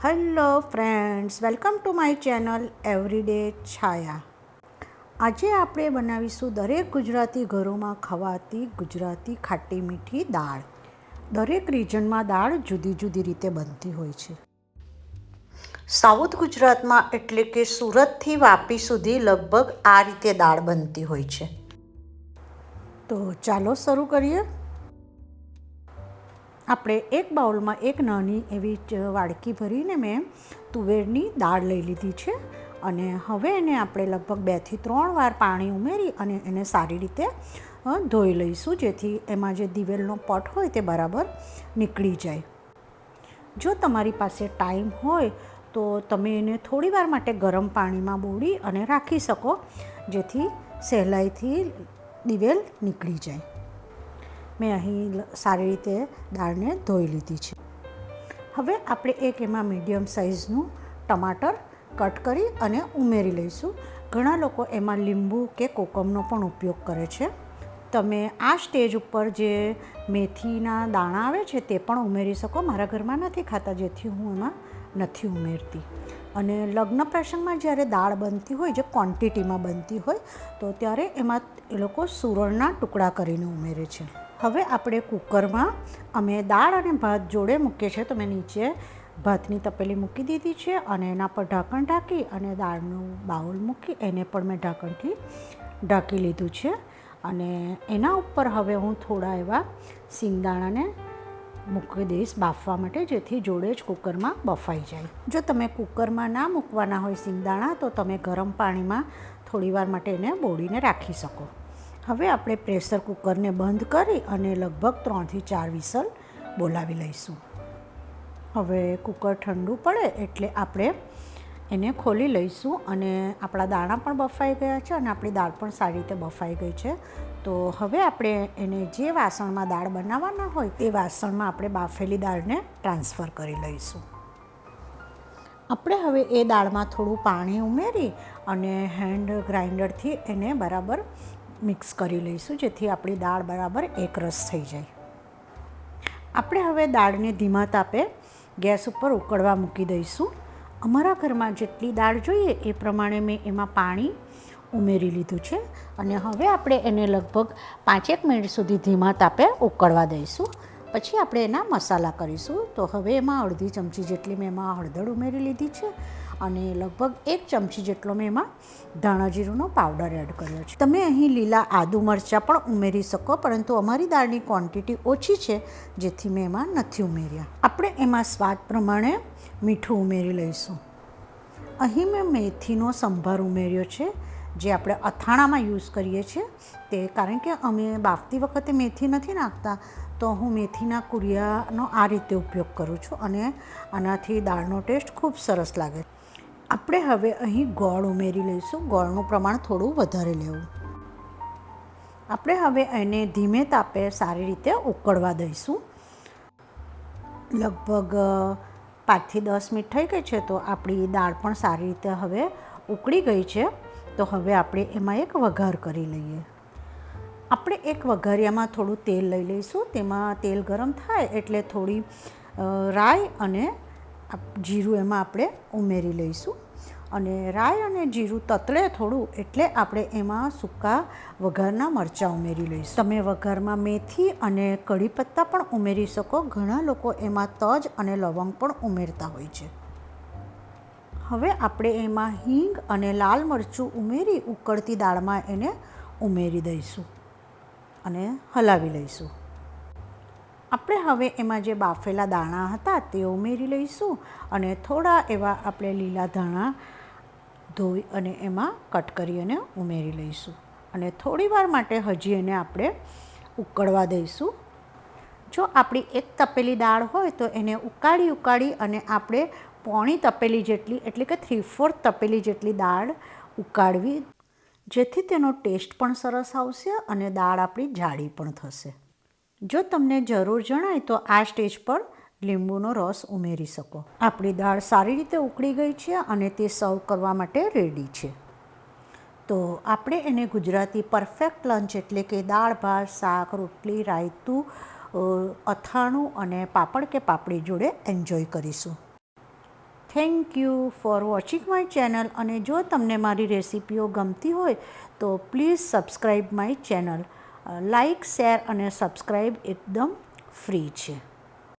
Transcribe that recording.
Hello friends, welcome to my channel everyday Chhaya. આજે આપણે બનાવીશું દરેક ગુજરાતી ઘરોમાં ખવાતી ગુજરાતી ખાટી મીઠી દાળ. દરેક રિજનમાં દાળ જુદી જુદી રીતે બનતી હોય છે. સાઉથ ગુજરાતમાં એટલે કે સુરતથી વાપી સુધી લગભગ આ રીતે દાળ બનતી હોય છે. તો ચાલો શરૂ કરીએ. આપણે એક બાઉલમાં એક નાની એવી વાડકી ભરીને મેં તુવેરની દાળ લઈ લીધી છે અને હવે એને આપણે લગભગ 2 થી 3 વાર પાણી ઉમેરી અને એને સારી રીતે ધોઈ લઈશું, જેથી એમાં જે દિવેલનો પટ હોય તે બરાબર નીકળી જાય. જો તમારી પાસે ટાઈમ હોય તો તમે એને થોડી વાર માટે ગરમ પાણીમાં બોળી અને રાખી શકો, જેથી સહેલાઈથી દિવેલ નીકળી જાય. મેં અહીં સારી રીતે દાળને ધોઈ લીધી છે. હવે આપણે એક એમાં મીડિયમ સાઇઝનું ટમાટર કટ કરી અને ઉમેરી લઈશું. ઘણા લોકો એમાં લીંબુ કે કોકમનો પણ ઉપયોગ કરે છે. તમે આ સ્ટેજ ઉપર જે મેથીના દાણા આવે છે તે પણ ઉમેરી શકો. મારા ઘરમાં નથી ખાતા, જેથી હું એમાં નથી ઉમેરતી. અને લગ્ન પ્રસંગમાં જ્યારે દાળ બનતી હોય, જે ક્વોન્ટિટીમાં બનતી હોય, તો ત્યારે એમાં એ લોકો સુરણના ટુકડા કરીને ઉમેરે છે. હવે આપણે કુકરમાં અમે દાળ અને ભાત જોડે મૂકીએ છીએ, તો મેં નીચે ભાતની તપેલી મૂકી દીધી છે અને એના પર ઢાંકણ ઢાંકી અને દાળનું બાઉલ મૂકી એને પણ મેં ઢાંકણથી ઢાંકી લીધું છે. અને એના ઉપર હવે હું થોડા એવા સિંગદાણાને મૂકી દઈશ બાફવા માટે, જેથી જોડે જ કુકરમાં બફાઈ જાય. જો તમે કુકરમાં ના મૂકવાના હોય સિંગદાણા, તો તમે ગરમ પાણીમાં થોડીવાર માટે એને બોળીને રાખી શકો. હવે આપણે પ્રેશર કુકરને બંધ કરી અને લગભગ 3 થી 4 વિસલ બોલાવી લઈશું. હવે કુકર ઠંડુ પડે એટલે આપણે એને ખોલી લઈશું અને આપણા દાણા પણ બફાઈ ગયા છે અને આપણી દાળ પણ સારી રીતે બફાઈ ગઈ છે. તો હવે આપણે એને જે વાસણમાં દાળ બનાવવાના હોય તે વાસણમાં આપણે બાફેલી દાળને ટ્રાન્સફર કરી લઈશું. આપણે હવે એ દાળમાં થોડું પાણી ઉમેરી અને હેન્ડ ગ્રાઇન્ડરથી એને બરાબર મિક્સ કરી લઈશું, જેથી આપણી દાળ બરાબર એકરસ થઈ જાય. આપણે હવે દાળને ધીમા તાપે ગેસ ઉપર ઉકળવા મૂકી દઈશું. અમારા ઘરમાં જેટલી દાળ જોઈએ એ પ્રમાણે મેં એમાં પાણી ઉમેરી લીધું છે અને હવે આપણે એને લગભગ 5 મિનિટ સુધી ધીમા તાપે ઉકળવા દઈશું. પછી આપણે એના મસાલા કરીશું. તો હવે એમાં અડધી ચમચી જેટલી મેં એમાં હળદર ઉમેરી લીધી છે અને લગભગ 1 ચમચી જેટલો મેં એમાં ધાણા જીરુંનો પાવડર એડ કર્યો છે. તમે અહીં લીલા આદુ મરચાં પણ ઉમેરી શકો, પરંતુ અમારી દાળની ક્વોન્ટિટી ઓછી છે, જેથી મેં એમાં નથી ઉમેર્યા. આપણે એમાં સ્વાદ પ્રમાણે મીઠું ઉમેરી લઈશું. અહીં મેં મેથીનો સંભાર ઉમેર્યો છે, જે આપણે અથાણામાં યુઝ કરીએ છીએ તે. કારણ કે અમે બાફતી વખતે મેથી નથી નાખતા, તો હું મેથીના કુરિયાનો આ રીતે ઉપયોગ કરું છું અને આનાથી દાળનો ટેસ્ટ ખૂબ સરસ લાગે. આપણે હવે અહીં ગોળ ઉમેરી લઈશું. ગોળનું પ્રમાણ થોડું વધારે લેવું. આપણે હવે એને ધીમે તાપે સારી રીતે ઉકળવા દઈશું. લગભગ 5 થી 10 મિનિટ થઈ ગઈ છે, તો આપણી દાળ પણ સારી રીતે હવે ઉકળી ગઈ છે. તો હવે આપણે એમાં એક વઘાર કરી લઈએ. આપણે એક વઘારિયામાં થોડું તેલ લઈ લઈશું. તેમાં તેલ ગરમ થાય એટલે થોડી રાઈ અને જીરું એમાં આપણે ઉમેરી લઈશું. અને રાઈ અને જીરું તતળે થોડું એટલે આપણે એમાં સૂકા વઘારના મરચાં ઉમેરી લઈશું. તમે વઘારમાં મેથી અને કઢી પત્તા પણ ઉમેરી શકો. ઘણા લોકો એમાં તજ અને લવંગ પણ ઉમેરતા હોય છે. હવે આપણે એમાં હિંગ અને લાલ મરચું ઉમેરી ઉકળતી દાળમાં એને ઉમેરી દઈશું અને હલાવી લઈશું. આપણે હવે એમાં જે બાફેલા દાણા હતા તે ઉમેરી લઈશું અને થોડા એવા આપણે લીલા ધાણા ધોઈ અને એમાં કટ કરી અને ઉમેરી લઈશું અને થોડી વાર માટે હજી એને આપણે ઉકળવા દઈશું. જો આપણી એક તપેલી દાળ હોય તો એને ઉકાળી અને આપણે પોણી તપેલી જેટલી, એટલે કે 3/4 તપેલી જેટલી દાળ ઉકાળવી, જેથી તેનો ટેસ્ટ પણ સરસ આવશે અને દાળ આપણી જાડી પણ થશે. જો તમને જરૂર જણાય તો આ સ્ટેજ પર લીંબુનો રસ ઉમેરી શકો. આપણી દાળ સારી રીતે ઉકળી ગઈ છે અને તે સર્વ કરવા માટે રેડી છે. તો આપણે એને ગુજરાતી પરફેક્ટ લંચ એટલે કે દાળ ભાત શાક રોટલી રાયતું અથાણું અને પાપડ કે પાપડી જોડે એન્જોય કરીશું. Thank you for watching my channel. અને જો તમને મારી રેસિપીઓ ગમતી હોય તો please subscribe my channel. Like, share અને સબસ્ક્રાઈબ એકદમ ફ્રી છે.